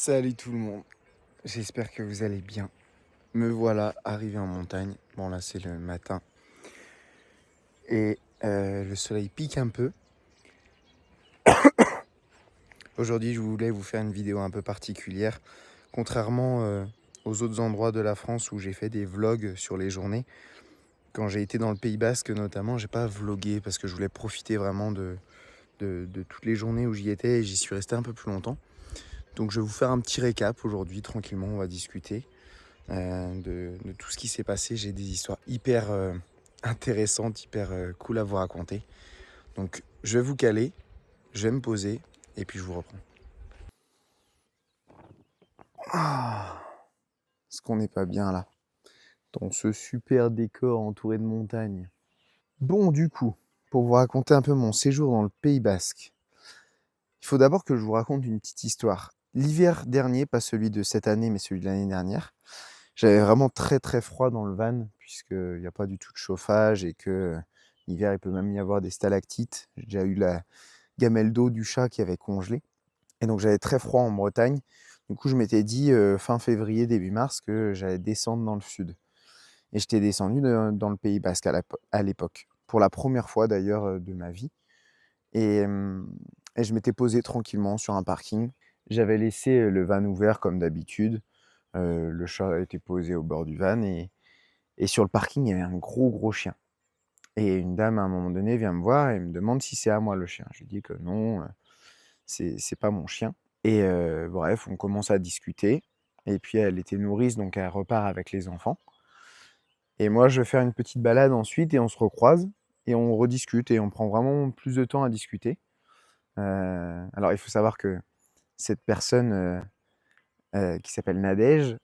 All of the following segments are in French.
Salut tout le monde, j'espère que vous allez bien. Me voilà arrivé en montagne. Bon là c'est le matin et le soleil pique un peu. Aujourd'hui je voulais vous faire une vidéo un peu particulière. Contrairement aux autres endroits de la France où j'ai fait des vlogs sur les journées, quand j'ai été dans le Pays Basque notamment, j'ai pas vlogué parce que je voulais profiter vraiment de toutes les journées où j'y étais et j'y suis resté un peu plus longtemps. Donc je vais vous faire un petit récap aujourd'hui, tranquillement on va discuter. De tout ce qui s'est passé. J'ai des histoires hyper intéressantes, hyper cool à vous raconter. Donc je vais vous caler, je vais me poser et puis je vous reprends. Ah, est-ce qu'on n'est pas bien là, dans ce super décor entouré de montagnes? Bon, du coup, pour vous raconter un peu mon séjour dans le Pays Basque, il faut d'abord que je vous raconte une petite histoire. L'hiver dernier, pas celui de cette année, mais celui de l'année dernière, j'avais vraiment très très froid dans le van, puisqu'il n'y a pas du tout de chauffage et que l'hiver, il peut même y avoir des stalactites. J'ai déjà eu la gamelle d'eau du chat qui avait congelé. Et donc j'avais très froid en Bretagne. Du coup, je m'étais dit fin février, début mars, que j'allais descendre dans le sud. Et j'étais descendu dans le Pays Basque à l'époque. Pour la première fois d'ailleurs de ma vie. Et, euh, et je m'étais posé tranquillement sur un parking. J'avais laissé le van ouvert comme d'habitude. Le chat était posé au bord du van et sur le parking, il y avait un gros chien. Et une dame, à un moment donné, vient me voir et me demande si c'est à moi le chien. Je lui dis que non, c'est pas mon chien. Et bref, on commence à discuter. Et puis elle était nourrice, donc elle repart avec les enfants. Et moi, je vais faire une petite balade ensuite et on se recroise et on rediscute et on prend vraiment plus de temps à discuter. Alors, il faut savoir que cette personne qui s'appelle Nadège,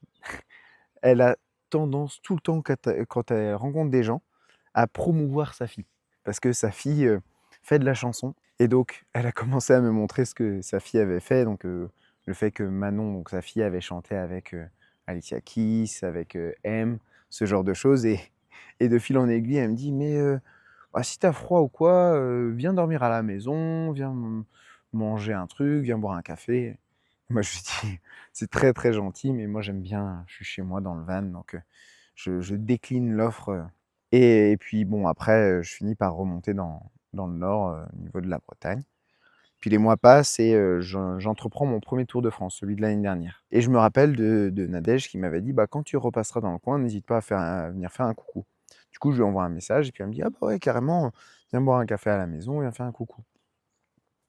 elle a tendance tout le temps, quand elle rencontre des gens, à promouvoir sa fille. Parce que sa fille fait de la chanson. Et donc, elle a commencé à me montrer ce que sa fille avait fait. Donc, le fait que Manon, donc sa fille, avait chanté avec Alicia Keys, avec M, ce genre de choses. Et de fil en aiguille, elle me dit, mais bah, si t'as froid ou quoi, viens dormir à la maison, viens manger un truc, viens boire un café. Moi, je lui dis, c'est très très gentil, mais moi j'aime bien, je suis chez moi dans le van, donc je décline l'offre. Et puis bon, après, je finis par remonter dans le nord, au niveau de la Bretagne. Puis les mois passent et j'entreprends mon premier Tour de France, celui de l'année dernière. Et je me rappelle de Nadège qui m'avait dit, bah, quand tu repasseras dans le coin, n'hésite pas à venir faire un coucou. Du coup, je lui envoie un message et puis elle me dit, ah bah ouais, carrément, viens boire un café à la maison, viens faire un coucou.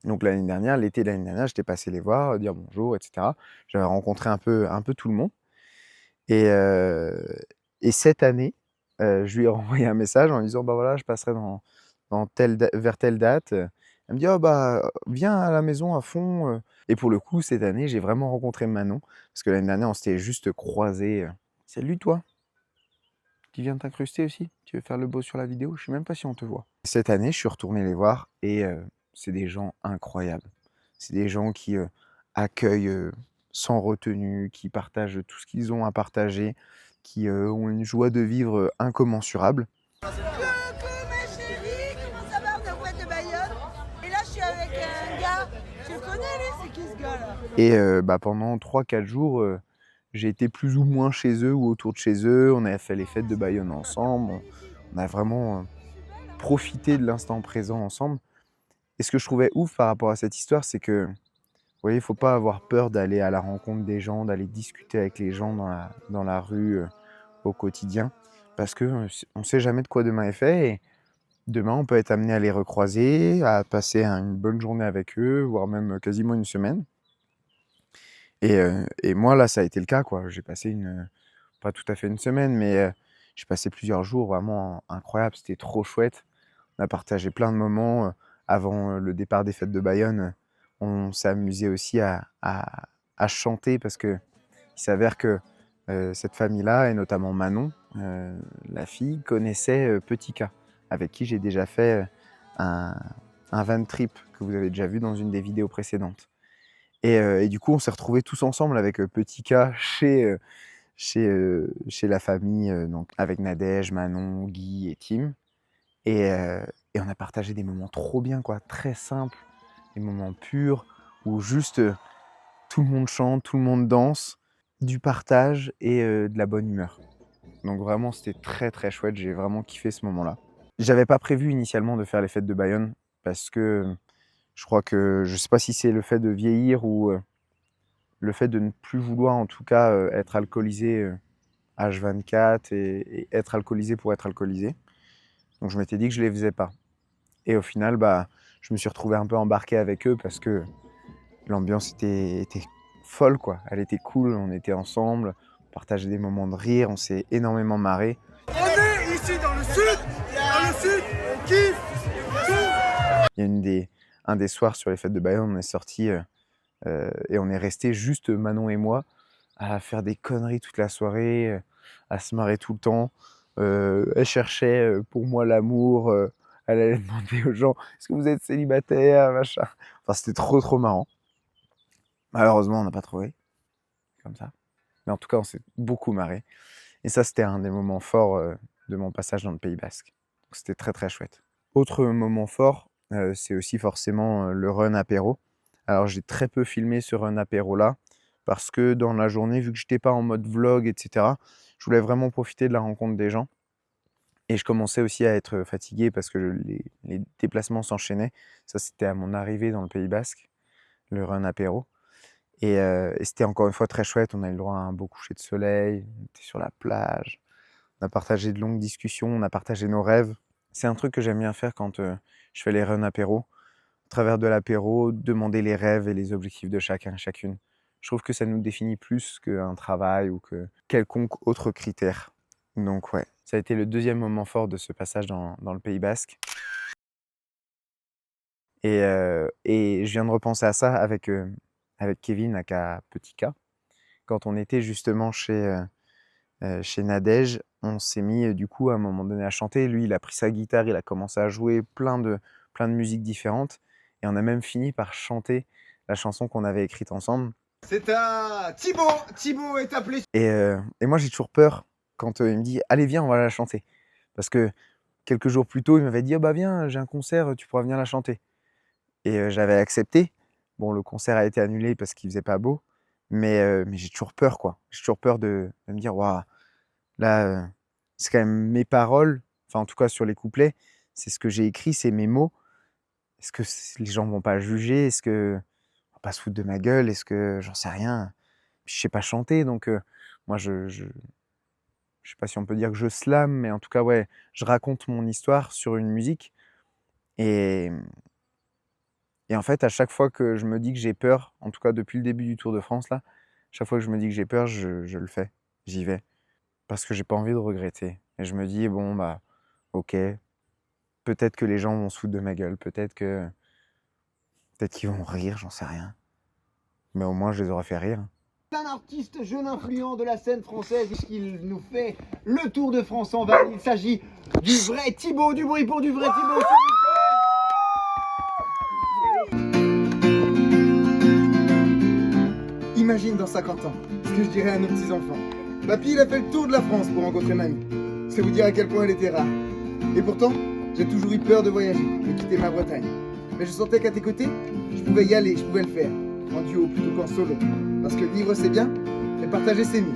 Donc l'année dernière, l'été de l'année dernière, j'étais passé les voir, dire bonjour, etc. J'avais rencontré un peu tout le monde. Et, et cette année, je lui ai renvoyé un message en lui disant, bah voilà, je passerai vers telle date. Elle me dit, oh bah viens à la maison à fond. Et pour le coup, cette année, j'ai vraiment rencontré Manon, parce que l'année dernière, on s'était juste croisés. Salut toi, tu viens t'incruster aussi? Tu veux faire le beau sur la vidéo? Je sais même pas si on te voit. Cette année, je suis retourné les voir et c'est des gens incroyables. C'est des gens qui accueillent sans retenue, qui partagent tout ce qu'ils ont à partager, qui ont une joie de vivre incommensurable. Coucou ma chérie, comment ça va? On est en boîte de Bayonne. Et là je suis avec un gars. Tu le connais lui? C'est qui ce gars là? Et bah, pendant 3-4 jours, j'ai été plus ou moins chez eux ou autour de chez eux. On a fait les fêtes de Bayonne ensemble. On a vraiment profité de l'instant présent ensemble. Et ce que je trouvais ouf par rapport à cette histoire, c'est que, vous voyez, il ne faut pas avoir peur d'aller à la rencontre des gens, d'aller discuter avec les gens dans la rue au quotidien. Parce qu'on ne sait jamais de quoi demain est fait. Et demain, on peut être amené à les recroiser, à passer une bonne journée avec eux, voire même quasiment une semaine. Et moi, là, ça a été le cas, quoi. J'ai passé pas tout à fait une semaine, mais j'ai passé plusieurs jours vraiment incroyables. C'était trop chouette. On a partagé plein de moments. Avant le départ des fêtes de Bayonne, on s'est amusé aussi à chanter parce que il s'avère que cette famille-là, et notamment Manon, la fille, connaissait Petit K, avec qui j'ai déjà fait un, un van trip que vous avez déjà vu dans une des vidéos précédentes. Et du coup, on s'est retrouvés tous ensemble avec Petit K chez la famille, donc avec Nadège, Manon, Guy et Tim. Et, et on a partagé des moments trop bien, quoi, très simples, des moments purs, où juste tout le monde chante, tout le monde danse, du partage et de la bonne humeur. Donc vraiment, c'était très, très chouette. J'ai vraiment kiffé ce moment-là. J'avais pas prévu initialement de faire les fêtes de Bayonne parce que je crois que je sais pas si c'est le fait de vieillir ou le fait de ne plus vouloir en tout cas être alcoolisé H24 et être alcoolisé pour être alcoolisé. Donc je m'étais dit que je les faisais pas. Et au final, bah, je me suis retrouvé un peu embarqué avec eux parce que l'ambiance était folle, quoi. Elle était cool, on était ensemble, on partageait des moments de rire, on s'est énormément marré. On est ici dans le sud, on kiffe tout. Il y a un des soirs sur les fêtes de Bayonne, on est sortis et on est resté juste Manon et moi à faire des conneries toute la soirée, à se marrer tout le temps. Elle cherchait pour moi l'amour, elle allait demander aux gens est-ce que vous êtes célibataire, machin. Enfin, c'était trop marrant. Malheureusement, on n'a pas trouvé comme ça. Mais en tout cas, on s'est beaucoup marré. Et ça, c'était un des moments forts de mon passage dans le Pays Basque. Donc, c'était très très chouette. Autre moment fort, c'est aussi forcément le run apéro. Alors, j'ai très peu filmé ce run apéro-là parce que dans la journée, vu que j'étais pas en mode vlog, etc., je voulais vraiment profiter de la rencontre des gens. Et je commençais aussi à être fatigué parce que les déplacements s'enchaînaient. Ça, c'était à mon arrivée dans le Pays Basque, le run apéro. Et c'était encore une fois très chouette. On a eu le droit à un beau coucher de soleil, on était sur la plage, on a partagé de longues discussions, on a partagé nos rêves. C'est un truc que j'aime bien faire quand je fais les runs apéro. Au travers de l'apéro, demander les rêves et les objectifs de chacun et chacune. Je trouve que ça nous définit plus qu'un travail ou que quelconque autre critère. Donc ouais, ça a été le deuxième moment fort de ce passage dans le Pays Basque. Et je viens de repenser à ça avec Kevin, aka Petit K. Quand on était justement chez Nadège, on s'est mis du coup à un moment donné à chanter. Lui, il a pris sa guitare, il a commencé à jouer plein de musiques différentes. Et on a même fini par chanter la chanson qu'on avait écrite ensemble. C'est à Thibaut. Thibaut est appelé. Et moi, j'ai toujours peur quand il me dit « Allez, viens, on va la chanter ». Parce que quelques jours plus tôt, il m'avait dit « Oh bah viens, j'ai un concert, tu pourras venir la chanter ». Et j'avais accepté. Bon, le concert a été annulé parce qu'il faisait pas beau. Mais j'ai toujours peur, quoi. J'ai toujours peur de me dire « Waouh, là, c'est quand même mes paroles. » Enfin, en tout cas, sur les couplets, c'est ce que j'ai écrit, c'est mes mots. Est-ce que les gens vont pas juger? Est-ce que on va pas se foutre de ma gueule? Est-ce que j'en sais rien? Puis je sais pas chanter, donc moi je sais pas si on peut dire que je slam, mais en tout cas ouais, je raconte mon histoire sur une musique et en fait à chaque fois que je me dis que j'ai peur, en tout cas depuis le début du Tour de France là, chaque fois que je me dis que j'ai peur, je le fais, j'y vais parce que j'ai pas envie de regretter. Et je me dis bon bah ok, peut-être que les gens vont se foutre de ma gueule, peut-être qu'ils vont rire, j'en sais rien. Mais au moins, je les aurais fait rire. Un artiste jeune influent de la scène française puisqu'il nous fait le Tour de France en van. Il s'agit du vrai Thibaut, du bruit pour du vrai Thibaut. Imagine dans 50 ans ce que je dirais à nos petits-enfants. Papy, il a fait le tour de la France pour rencontrer mamie. C'est vous dire à quel point elle était rare. Et pourtant, j'ai toujours eu peur de voyager, de quitter ma Bretagne. Mais je sentais qu'à tes côtés, je pouvais y aller, je pouvais le faire. En duo plutôt qu'en solo. Parce que vivre c'est bien, mais partager c'est mieux.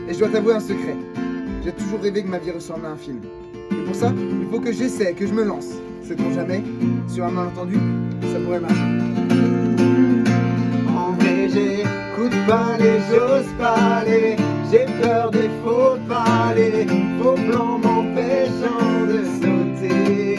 Et je dois t'avouer un secret. J'ai toujours rêvé que ma vie ressemble à un film. Et pour ça, il faut que j'essaie, que je me lance. Sait-on jamais, sur un malentendu, ça pourrait marcher. En vrai, j'écoute pas les j'ose pas aller. J'ai peur des faux pas les faux plans m'empêchant de sauter.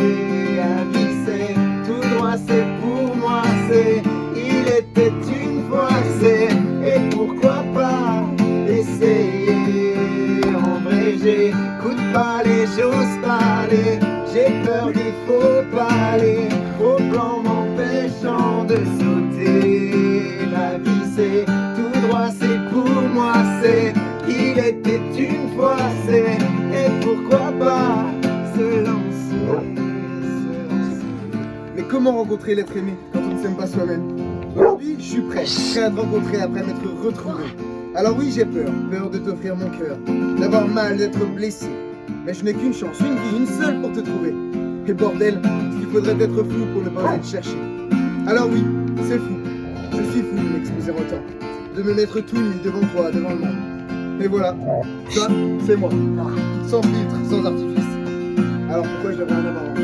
La vie c'est tout droit, c'est pour moi, c'est il était une fois, c'est et pourquoi pas essayer. En vrai, j'écoute pas les j'ose pas aller. J'ai peur des faux pas les faux plans m'empêchant de sauter. La vie c'est tout droit, c'est pour moi, c'est il était une fois, c'est et pourquoi pas se lancer. Mais comment rencontrer l'être aimé quand on ne s'aime pas soi-même? Aujourd'hui, je suis prêt à te rencontrer après m'être retrouvé. Alors oui, j'ai peur de t'offrir mon cœur, d'avoir mal, d'être blessé. Mais je n'ai qu'une chance, une vie, une seule pour te trouver. Et bordel, il faudrait être fou pour ne pas aller te chercher. Alors oui, c'est fou, je suis fou. fou de m'exposer autant, de me mettre tout nu devant toi, devant le monde. Et voilà, ça, c'est moi. Sans filtre, sans artifice. Alors pourquoi je devrais en avoir honte?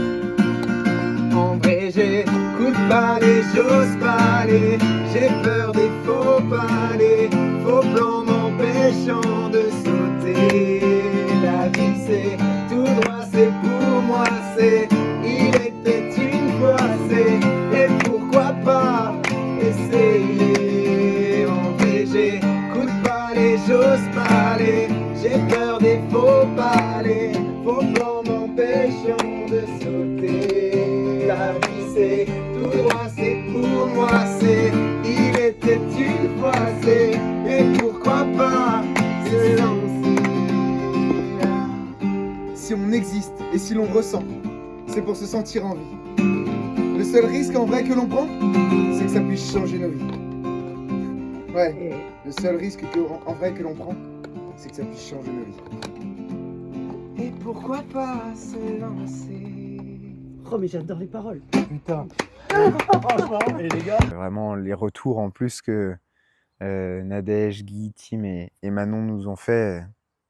En vrai, j'écoute pas les, j'ose pas aller. J'ai peur des faux pas, les faux plans m'empêchant de sauter. La vie, c'est tout droit, c'est pour moi, c'est il était une fois, c'est et pourquoi pas essayer. En vrai, j'écoute pas les, j'ose pas aller. J'ai peur des faux pas, les faux plans m'empêchant de sauter. La vie, c'est tout droit, c'est pour moi, c'est il était une fois, c'est et pourquoi pas se lancer. Si on existe et si l'on ressent, c'est pour se sentir en vie. Le seul risque en vrai que l'on prend, c'est que ça puisse changer nos vies. Ouais, le seul risque en vrai que l'on prend, c'est que ça puisse changer nos vies. Et pourquoi pas se lancer? Oh mais j'adore les paroles. Putain. Franchement, et les gars. Vraiment, les retours en plus que Nadège, Guy, Tim et Manon nous ont fait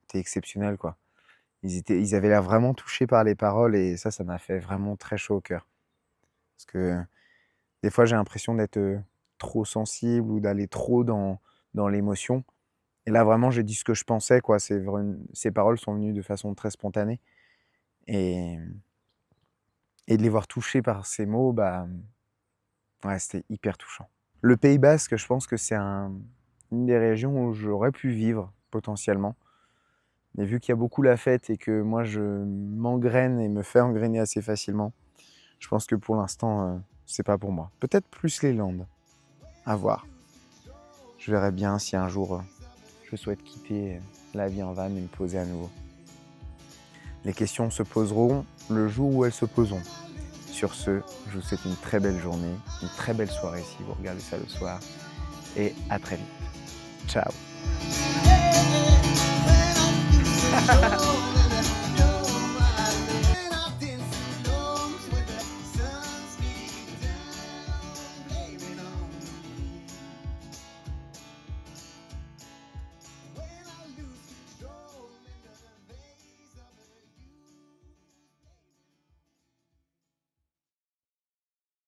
étaient exceptionnels, quoi. Ils avaient l'air vraiment touchés par les paroles et ça m'a fait vraiment très chaud au cœur. Parce que des fois, j'ai l'impression d'être trop sensible ou d'aller trop dans l'émotion. Et là, vraiment, j'ai dit ce que je pensais, quoi. Ces paroles sont venues de façon très spontanée. Et de les voir touchés par ces mots, bah, ouais, c'était hyper touchant. Le Pays Basque, je pense que c'est une des régions où j'aurais pu vivre potentiellement. Mais vu qu'il y a beaucoup la fête et que moi, je m'engraine et me fais engrainer assez facilement, je pense que pour l'instant, c'est pas pour moi. Peut-être plus les Landes. À voir. Je verrai bien si un jour, je souhaite quitter la vie en van et me poser à nouveau. Les questions se poseront le jour où elles se poseront. Sur ce, je vous souhaite une très belle journée, une très belle soirée si vous regardez ça le soir. Et à très vite. Ciao.